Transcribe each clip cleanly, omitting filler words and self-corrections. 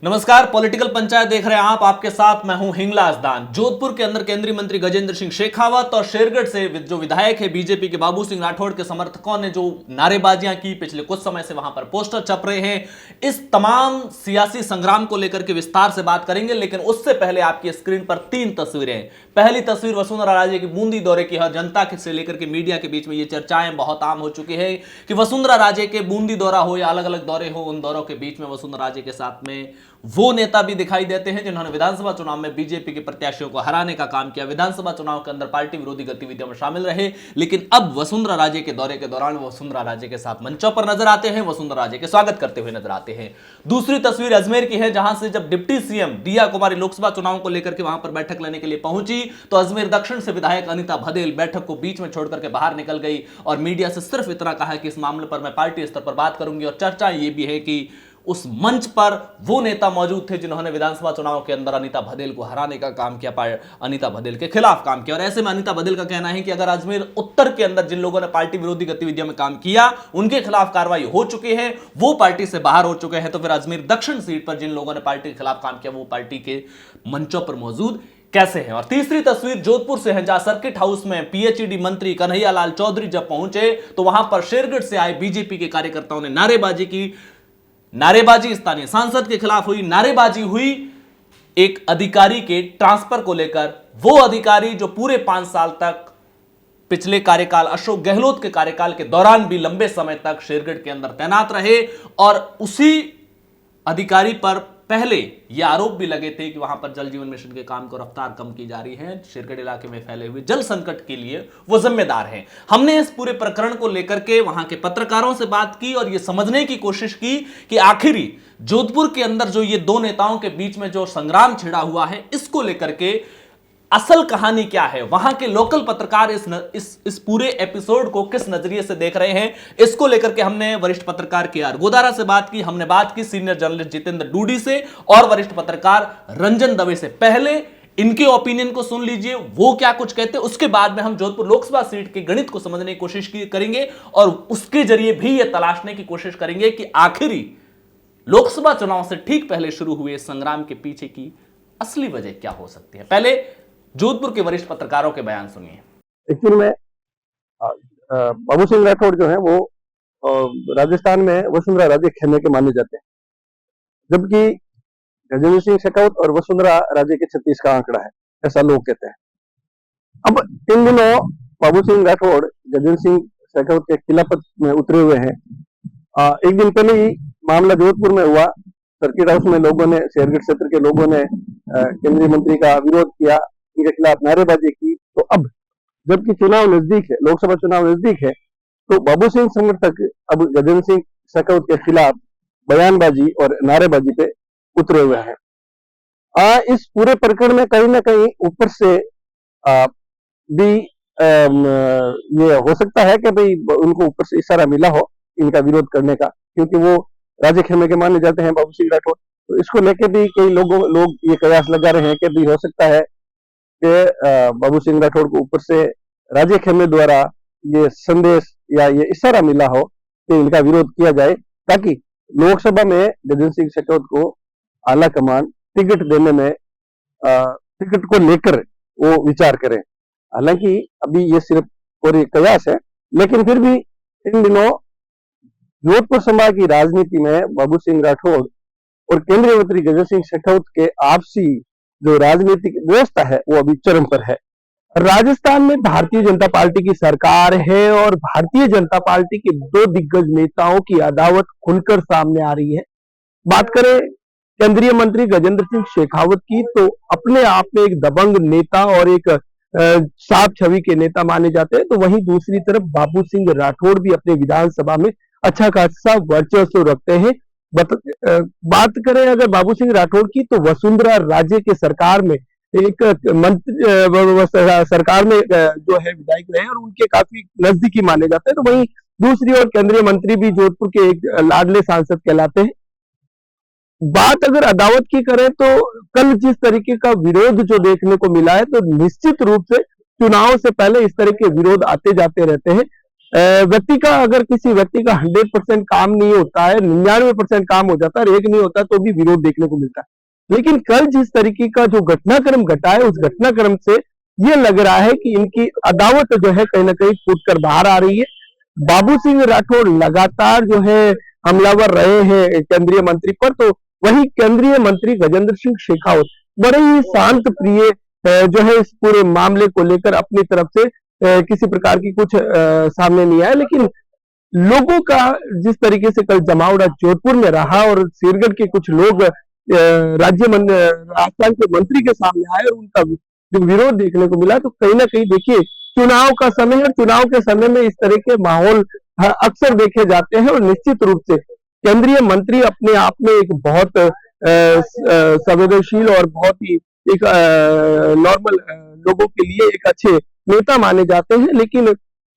नमस्कार, पॉलिटिकल पंचायत देख रहे हैं आप। आपके साथ मैं हूं हिंगलाज दान। जोधपुर के अंदर केंद्रीय मंत्री गजेंद्र सिंह शेखावत और शेरगढ़ से जो विधायक है बीजेपी के बाबू सिंह राठौड़ के समर्थकों ने जो नारेबाजियां की, पिछले कुछ समय से वहां पर पोस्टर छप रहे हैं। इस तमाम सियासी संग्राम को लेकर के विस्तार से बात करेंगे, लेकिन उससे पहले आपकी स्क्रीन पर 3 तस्वीरें। पहली तस्वीर वसुंधरा राजे की बूंदी दौरे की है। जनता से लेकर के मीडिया के बीच में ये चर्चाएं बहुत आम हो चुकी है कि वसुंधरा राजे के बूंदी दौरा हो या अलग अलग दौरे हो, उन दौरों के बीच में वसुंधरा राजे के साथ में वो नेता भी दिखाई देते हैं जिन्होंने विधानसभा चुनाव में बीजेपी के प्रत्याशियों को हराने का काम किया, विधानसभा चुनाव के अंदर पार्टी विरोधी गतिविधियों में शामिल रहे। लेकिन अब वसुंधरा राजे के दौरे के दौरान वसुंधरा राजे के साथ मंचों पर नजर आते हैं, वसुंधरा राजे के स्वागत करते हुए नजर आते हैं। दूसरी तस्वीर अजमेर की है, जहां से जब डिप्टी सीएम दिया कुमारी लोकसभा चुनाव को लेकर के वहां पर बैठक लेने के लिए पहुंची, तो अजमेर दक्षिण से विधायक अनिता भदेल बैठक को बीच में छोड़कर के बाहर निकल गई और मीडिया से सिर्फ इतना कहा कि इस मामले पर मैं पार्टी स्तर पर बात करूंगी। और चर्चा यह भी है कि उस मंच पर वो नेता मौजूद थे जिन्होंने विधानसभा चुनाव के अंदर अनिता भदेल को हराने का काम किया, अनिता भदेल के खिलाफ काम किया। और ऐसे में अनिता भदेल का कहना है कि अगर अजमेर उत्तर के अंदर जिन लोगों ने पार्टी विरोधी गतिविधियों में काम किया उनके खिलाफ कार्रवाई हो चुकी है, वो पार्टी से बाहर हो चुके हैं, तो फिर अजमेर दक्षिण सीट पर जिन लोगों ने पार्टी के खिलाफ काम किया वो पार्टी के मंचों पर मौजूद कैसे हैं। और तीसरी तस्वीर जोधपुर से है, जहां सर्किट हाउस में पीएचईडी मंत्री कन्हैया लाल चौधरी जब पहुंचे तो वहां पर शेरगढ़ से आए बीजेपी के कार्यकर्ताओं ने नारेबाजी की। नारेबाजी स्थानीय सांसद के खिलाफ हुई, नारेबाजी हुई एक अधिकारी के ट्रांसफर को लेकर। वो अधिकारी जो पूरे 5 साल तक पिछले कार्यकाल अशोक गहलोत के कार्यकाल के दौरान भी लंबे समय तक शेरगढ़ के अंदर तैनात रहे, और उसी अधिकारी पर पहले ये आरोप भी लगे थे कि वहां पर जल जीवन मिशन के काम को रफ्तार कम की जा रही है, शेरगढ़ इलाके में फैले हुए जल संकट के लिए वो जिम्मेदार हैं। हमने इस पूरे प्रकरण को लेकर के वहां के पत्रकारों से बात की और ये समझने की कोशिश की कि आखिरी जोधपुर के अंदर जो ये 2 नेताओं के बीच में जो संग्राम छिड़ा हुआ है, इसको लेकर के असल कहानी क्या है, वहां के लोकल पत्रकार इस पूरे एपिसोड को किस नजरिए से देख रहे हैं, इसको लेकर के हमने वरिष्ठ पत्रकार के.आर. गोदारा से बात की, हमने बात की सीनियर जर्नलिस्ट जितेंद्र डूडी से और वरिष्ठ पत्रकार रंजन दवे से। पहले इनके ओपिनियन को सुन लीजिए, वो क्या कुछ कहते हैं, उसके बाद में हम जोधपुर लोकसभा सीट के गणित को समझने की कोशिश करेंगे और उसके जरिए भी यह तलाशने की कोशिश करेंगे कि आखिरी लोकसभा चुनाव से ठीक पहले शुरू हुए संग्राम के पीछे की असली वजह क्या हो सकती है। पहले जोधपुर के वरिष्ठ पत्रकारों के बयान सुनिए। एक्चुअली में बाबू सिंह राठौड़ जो है वो राजस्थान में वसुंधरा राजे खेमे के माने जाते हैं, जबकि गजेंद्र सिंह शेखावत और वसुंधरा राजे के 36 का आंकड़ा है, ऐसा लोग कहते हैं। अब इन दिनों बाबू सिंह राठौड़ गजेंद्र सिंह शेखावत के खिलाफत में उतरे हुए हैं। एक दिन पहले ही मामला जोधपुर में हुआ। सर्किट हाउस में लोगों ने, शेरगढ़ क्षेत्र के लोगों ने केंद्रीय मंत्री का विरोध किया, इनके खिलाफ नारेबाजी की। तो अब जबकि चुनाव नजदीक है, लोकसभा चुनाव नजदीक है, तो बाबू सिंह समर्थक अब गजेंद्र सिंह शेखावत के खिलाफ बयानबाजी और नारेबाजी पे उतरे हुए हैं। इस पूरे प्रकरण में कहीं ना कहीं ऊपर से भी ये हो सकता है कि भाई उनको ऊपर से इशारा मिला हो इनका विरोध करने का, क्योंकि वो राजे खेमे के माने जाते हैं बाबू सिंह राठौड़। तो इसको लेके भी कई लोग ये कयास लगा रहे हैं कि भी हो सकता है कि बाबू सिंह राठौड़ को ऊपर से राजे खेमे द्वारा ये संदेश या ये इशारा मिला हो कि इनका विरोध किया जाए, ताकि लोकसभा में गजेंद्र सिंह शेखावत को आला कमान टिकट देने में, टिकट को लेकर वो विचार करें। हालांकि अभी ये सिर्फ पूरी कयास है, लेकिन फिर भी इन दिनों जोधपुर संभाग की राजनीति में बाबू सिंह राठौड़ और केंद्रीय मंत्री गजेंद्र सिंह शेखावत के आपसी जो राजनीतिक व्यवस्था है वो अभी चरम पर है। राजस्थान में भारतीय जनता पार्टी की सरकार है और भारतीय जनता पार्टी के 2 दिग्गज नेताओं की अदावत खुलकर सामने आ रही है। बात करें केंद्रीय मंत्री गजेंद्र सिंह शेखावत की, तो अपने आप में एक दबंग नेता और एक साफ छवि के नेता माने जाते हैं, तो वहीं दूसरी तरफ बाबू सिंह राठौड़ भी अपने विधानसभा में अच्छा खासा वर्चस्व रखते हैं। बात करें अगर बाबू सिंह राठौड़ की, तो वसुंधरा राजे के सरकार में एक मंत्री सरकार में जो है विधायक रहे और उनके काफी नजदीकी माने जाते हैं। तो वहीं दूसरी ओर केंद्रीय मंत्री भी जोधपुर के एक लाडले सांसद कहलाते हैं। बात अगर अदावत की करें तो कल जिस तरीके का विरोध जो देखने को मिला है, तो निश्चित रूप से चुनाव से पहले इस तरह के विरोध आते जाते रहते हैं। व्यक्ति का, अगर किसी व्यक्ति का 100% काम नहीं होता है, 99% काम हो जाता है और एक नहीं होता, तो भी विरोध देखने को मिलता है। लेकिन कल जिस तरीके का जो घटनाक्रम घटा है, उस घटनाक्रम से ये लग रहा है कि इनकी अदावत जो है कहीं ना कहीं फूट कर बाहर आ रही है। बाबू सिंह राठौर लगातार जो है हमलावर रहे हैं केंद्रीय मंत्री पर, तो वही केंद्रीय मंत्री गजेंद्र सिंह शेखावत बड़े ही शांत प्रिय जो है इस पूरे मामले को लेकर अपनी तरफ से किसी प्रकार की कुछ सामने नहीं आया। लेकिन लोगों का जिस तरीके से कल जमावड़ा जोधपुर में रहा और सिरगढ़ के कुछ लोग राजस्थान के मंत्री के सामने आए और उनका जो विरोध देखने को मिला, तो कहीं ना कहीं देखिए चुनाव का समय है और चुनाव के समय में इस तरह के माहौल अक्सर देखे जाते हैं और निश्चित रूप से केंद्रीय मंत्री अपने आप में एक बहुत संवेदनशील और बहुत ही एक नॉर्मल लोगों के लिए एक अच्छे नेता माने जाते हैं। लेकिन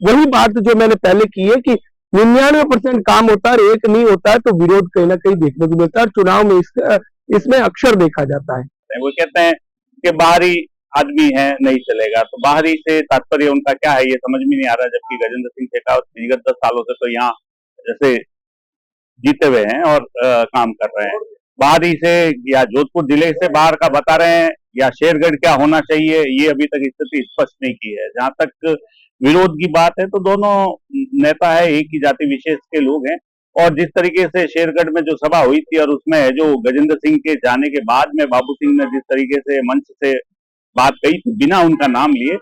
वही बात जो मैंने पहले की है कि 99% काम होता है, एक नहीं होता है, तो विरोध कहीं ना कहीं देखने को मिलता है और चुनाव में इसमें अक्सर देखा जाता है। वो कहते हैं कि बाहरी आदमी है नहीं चलेगा, तो बाहरी से तात्पर्य उनका क्या है ये समझ में नहीं आ रहा। जबकि गजेंद्र सिंह शेखावत विगत 10 सालों से तो यहाँ जैसे जीते हुए हैं और काम कर रहे हैं। बाहरी से या जोधपुर जिले से बाहर का बता रहे हैं या शेरगढ़ क्या होना चाहिए, ये अभी तक स्थिति स्पष्ट नहीं की है। जहां तक विरोध की बात है तो दोनों नेता है एक ही जाति विशेष के लोग हैं, और जिस तरीके से शेरगढ़ में जो सभा हुई थी और उसमें जो गजेंद्र सिंह के जाने के बाद में बाबू सिंह ने जिस तरीके से मंच से बात कही थी बिना उनका नाम लिए,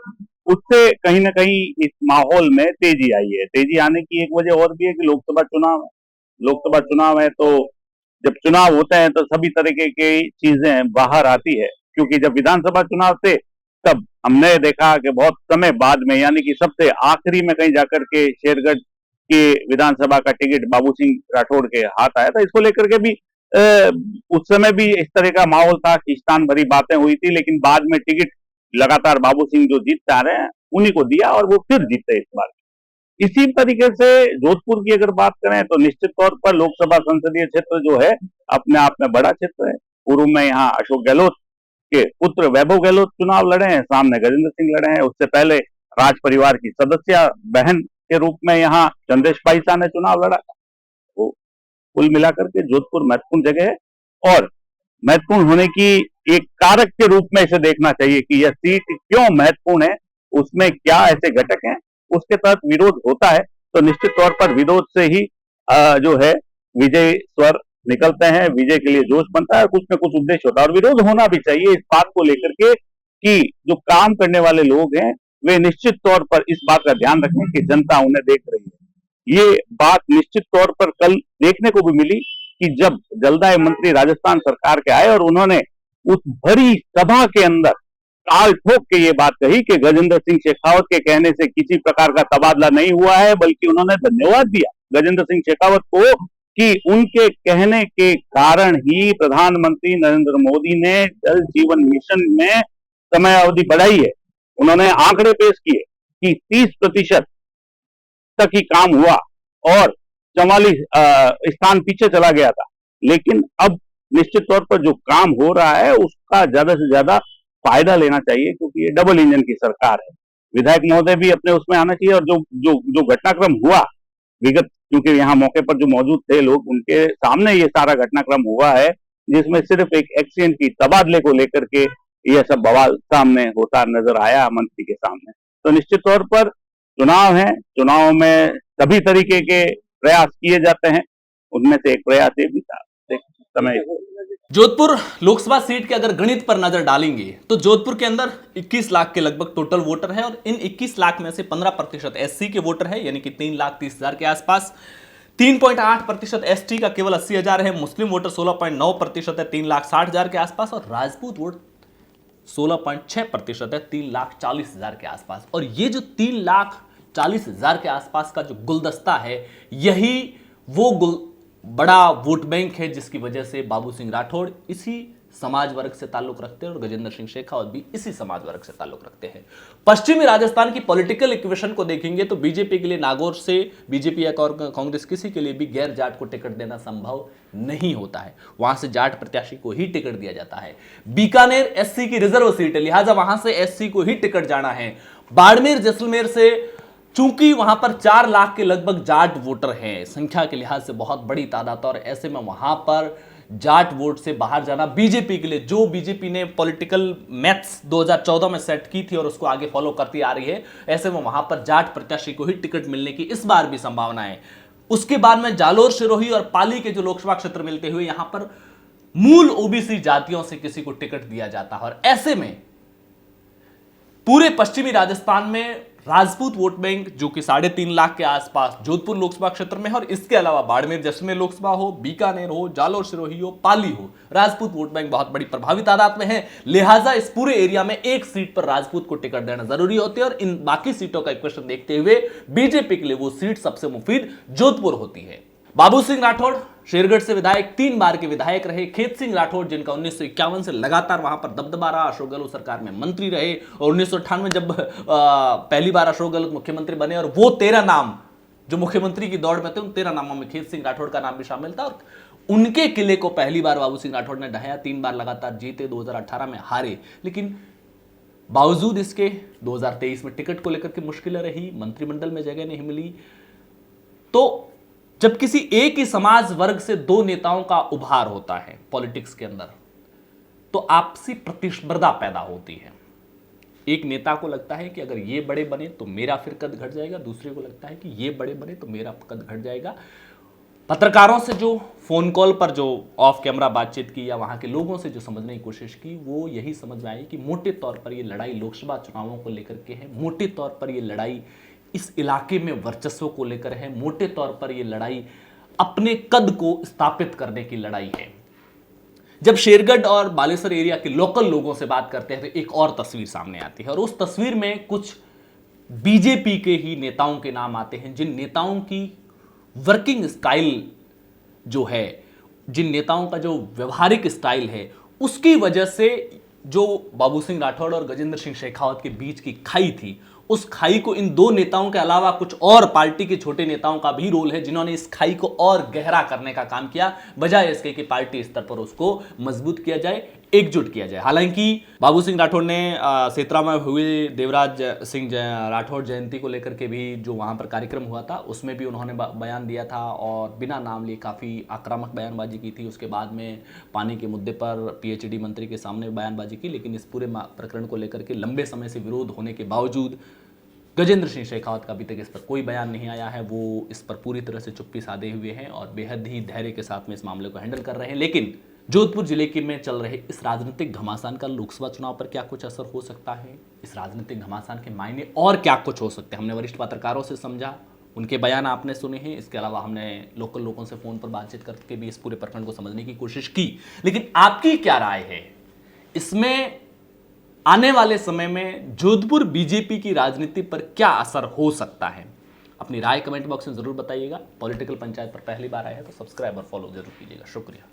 उससे कहीं ना कहीं इस माहौल में तेजी आई है। तेजी आने की एक वजह और भी है कि लोकसभा चुनाव है। लोकसभा चुनाव है तो जब चुनाव होते हैं तो सभी तरीके की चीजें बाहर आती है, क्योंकि जब विधानसभा चुनाव थे तब हमने देखा कि बहुत समय बाद में, यानी कि सबसे आखिरी में कहीं जाकर के शेरगढ़ के विधानसभा का टिकट बाबू सिंह राठौड़ के हाथ आया था। इसको लेकर के भी उस समय भी इस तरह का माहौल था, खींचतान भरी बातें हुई थी, लेकिन बाद में टिकट लगातार बाबू सिंह जो जीतते आ रहे हैं उन्हीं को दिया और वो फिर जीते इस बार। इसी तरीके से जोधपुर की अगर बात करें तो निश्चित तौर पर लोकसभा संसदीय क्षेत्र जो है अपने आप में बड़ा क्षेत्र है। पूर्व में यहाँ अशोक गहलोत के पुत्र वैभव गहलोत चुनाव लड़े हैं, सामने गजेंद्र सिंह लड़े हैं। उससे पहले राज परिवार की सदस्य बहन के रूप में यहाँ चंद्रेश पाइसा ने चुनाव लड़ा था। तो कुल मिलाकर के जोधपुर महत्वपूर्ण जगह है और महत्वपूर्ण होने की एक कारक के रूप में इसे देखना चाहिए कि यह सीट क्यों महत्वपूर्ण है, उसमें क्या ऐसे घटक हैं, उसके तहत विरोध होता है तो निश्चित तौर पर विरोध से ही जो है विजय स्वर निकलते हैं, विजय के लिए जोश बनता है, कुछ न कुछ उद्देश्य होता है और विरोध होना भी चाहिए इस बात को लेकर के कि जो काम करने वाले लोग हैं वे निश्चित तौर पर इस बात का ध्यान रखें कि जनता उन्हें देख रही है। ये बात निश्चित तौर पर कल देखने को भी मिली कि जब जलदाय मंत्री राजस्थान सरकार के आए और उन्होंने उस भरी सभा के अंदर ताल ठोक के ये बात कही कि गजेंद्र सिंह शेखावत के कहने से किसी प्रकार का तबादला नहीं हुआ है, बल्कि उन्होंने धन्यवाद दिया गजेंद्र सिंह शेखावत को कि उनके कहने के कारण ही प्रधानमंत्री नरेंद्र मोदी ने जल जीवन मिशन में समय अवधि बढ़ाई है। उन्होंने आंकड़े पेश किए कि 30% तक ही काम हुआ और 44 स्थान पीछे चला गया था। लेकिन अब निश्चित तौर पर जो काम हो रहा है उसका ज्यादा से ज्यादा फायदा लेना चाहिए, क्योंकि ये डबल इंजन की सरकार है। विधायक महोदय भी अपने उसमें आना चाहिए और जो घटनाक्रम हुआ विगत, क्योंकि यहाँ मौके पर जो मौजूद थे लोग उनके सामने ये सारा घटनाक्रम हुआ है, जिसमें सिर्फ एक एक्सीडेंट की तबादले को लेकर के यह सब बवाल सामने होता नजर आया मंत्री के सामने। तो निश्चित तौर पर चुनाव है, चुनाव में सभी तरीके के प्रयास किए जाते हैं, उनमें से एक प्रयास ये भी था समय। जोधपुर लोकसभा सीट के अगर गणित पर नजर डालेंगे तो जोधपुर के अंदर 21 लाख के लगभग टोटल वोटर है और इन 21 लाख में से 15% एससी के वोटर है, यानी कि 3,30,000 के आसपास। 3.8% एसटी का केवल 80,000 है। मुस्लिम वोटर 16.9% है, 3,60,000 के आसपास। और राजपूत वोट 16.6% है, 3,40,000 के आसपास। और ये जो 3,40,000 के आसपास का जो गुलदस्ता है, यही वो बड़ा वोट बैंक है जिसकी वजह से बाबू सिंह राठौड़ इसी समाज वर्ग से ताल्लुक रखते हैं और गजेंद्र सिंह शेखावत भी इसी समाज वर्ग से ताल्लुक रखते हैं। पश्चिमी राजस्थान की पॉलिटिकल इक्वेशन को देखेंगे तो बीजेपी के लिए नागौर से बीजेपी या कांग्रेस किसी के लिए भी गैर जाट को टिकट देना संभव नहीं होता है। वहां से जाट प्रत्याशी को ही टिकट दिया जाता है। बीकानेर एससी की रिजर्व सीट है, लिहाजा वहां से एससी को ही टिकट जाना है। बाड़मेर जैसलमेर से चूंकि वहां पर 4 लाख के लगभग जाट वोटर हैं, संख्या के लिहाज से बहुत बड़ी तादाद, और ऐसे में वहां पर जाट वोट से बाहर जाना बीजेपी के लिए, जो बीजेपी ने पॉलिटिकल मैथ्स 2014 में सेट की थी और उसको आगे फॉलो करती आ रही है, ऐसे में वहां पर जाट प्रत्याशी को ही टिकट मिलने की इस बार भी संभावना है। उसके बाद में जालोर, सिरोही और पाली के जो लोकसभा क्षेत्र मिलते हुए यहां पर मूल ओबीसी जातियों से किसी को टिकट दिया जाता है, और ऐसे में पूरे पश्चिमी राजस्थान में राजपूत वोट बैंक जो कि 3.5 लाख के आसपास जोधपुर लोकसभा क्षेत्र में है, और इसके अलावा बाड़मेर जैसलमेर लोकसभा हो, बीकानेर हो, जालोर सिरोही हो, पाली हो, राजपूत वोट बैंक बहुत बड़ी प्रभावी तादाद में है। लिहाजा इस पूरे एरिया में एक सीट पर राजपूत को टिकट देना जरूरी होती है, और इन बाकी सीटों का इक्वेशन देखते हुए बीजेपी के लिए वो सीट सबसे मुफीद जोधपुर होती है। बाबू सिंह राठौड़ शेरगढ़ से विधायक, 3 बार के विधायक रहे। खेत सिंह राठौड़ जिनका 1951 से लगातार वहां पर दबदबा रहा, अशोक गहलोत सरकार में मंत्री रहे, और 1998 में जब पहली बार अशोक गहलोत मुख्यमंत्री बने और वो 13 नाम जो मुख्यमंत्री की दौड़ में थे, उन 13 नामों में खेत सिंह राठौड़ का नाम भी शामिल था, और उनके किले को पहली बार बाबू सिंह राठौड़ ने ढहाया। 3 बार लगातार जीते, 2018 में हारे, लेकिन बावजूद इसके 2023 में टिकट को लेकर के मुश्किलें रही, मंत्रिमंडल में जगह नहीं मिली। तो जब किसी एक ही समाज वर्ग से 2 नेताओं का उभार होता है पॉलिटिक्स के अंदर, तो आपसी प्रतिस्पर्धा पैदा होती है। एक नेता को लगता है कि अगर ये बड़े बने तो मेरा फिर कद घट जाएगा, दूसरे को लगता है कि ये बड़े बने तो मेरा कद घट जाएगा। पत्रकारों से जो फोन कॉल पर जो ऑफ कैमरा बातचीत की या वहां के लोगों से जो समझने की कोशिश की, वो यही समझ में आई कि मोटे तौर पर ये लड़ाई लोकसभा चुनावों को लेकर के है, मोटे तौर पर ये लड़ाई इस इलाके में वर्चस्व को लेकर है, मोटे तौर पर यह लड़ाई अपने कद को स्थापित करने की लड़ाई है। जब शेरगढ़ और बालेश्वर एरिया के लोकल लोगों से बात करते हैं तो एक और तस्वीर सामने आती है, और उस तस्वीर में कुछ बीजेपी के ही नेताओं के नाम आते हैं, जिन नेताओं की वर्किंग स्टाइल जो है, जिन नेताओं का जो व्यवहारिक स्टाइल है, उसकी वजह से जो बाबू सिंह राठौड़ और गजेंद्र सिंह शेखावत के बीच की खाई थी, उस खाई को इन 2 नेताओं के अलावा कुछ और पार्टी के छोटे नेताओं का भी रोल है, जिन्होंने इस खाई को और गहरा करने का काम किया, बजाय इसके कि पार्टी स्तर पर उसको मजबूत किया जाए, एकजुट किया जाए। हालांकि बाबू सिंह राठौड़ ने सेतरा में हुए देवराज सिंह राठौड़ जयंती को लेकर के भी जो वहां पर कार्यक्रम हुआ था, उसमें भी उन्होंने बयान दिया था और बिना नाम लिए काफ़ी आक्रामक बयानबाजी की थी। उसके बाद में पानी के मुद्दे पर पीएचडी मंत्री के सामने बयानबाजी की, लेकिन इस पूरे प्रकरण को लेकर के लंबे समय से विरोध होने के बावजूद गजेंद्र सिंह शेखावत का अभी तक इस पर कोई बयान नहीं आया है। वो इस पर पूरी तरह से चुप्पी साधे हुए हैं और बेहद ही धैर्य के साथ में इस मामले को हैंडल कर रहे हैं। लेकिन जोधपुर जिले के में चल रहे इस राजनीतिक घमासान का लोकसभा चुनाव पर क्या कुछ असर हो सकता है, इस राजनीतिक घमासान के मायने और क्या कुछ हो सकते हैं, हमने वरिष्ठ पत्रकारों से समझा, उनके बयान आपने सुने हैं। इसके अलावा हमने लोकल लोगों से फोन पर बातचीत करके भी इस पूरे प्रकरण को समझने की कोशिश की। लेकिन आपकी क्या राय है इसमें? आने वाले समय में जोधपुर बीजेपी की राजनीति पर क्या असर हो सकता है? अपनी राय कमेंट बॉक्स में जरूर बताइएगा। पॉलिटिकल पंचायत पर पहली बार आए हैं तो सब्सक्राइब और फॉलो जरूर कीजिएगा। शुक्रिया।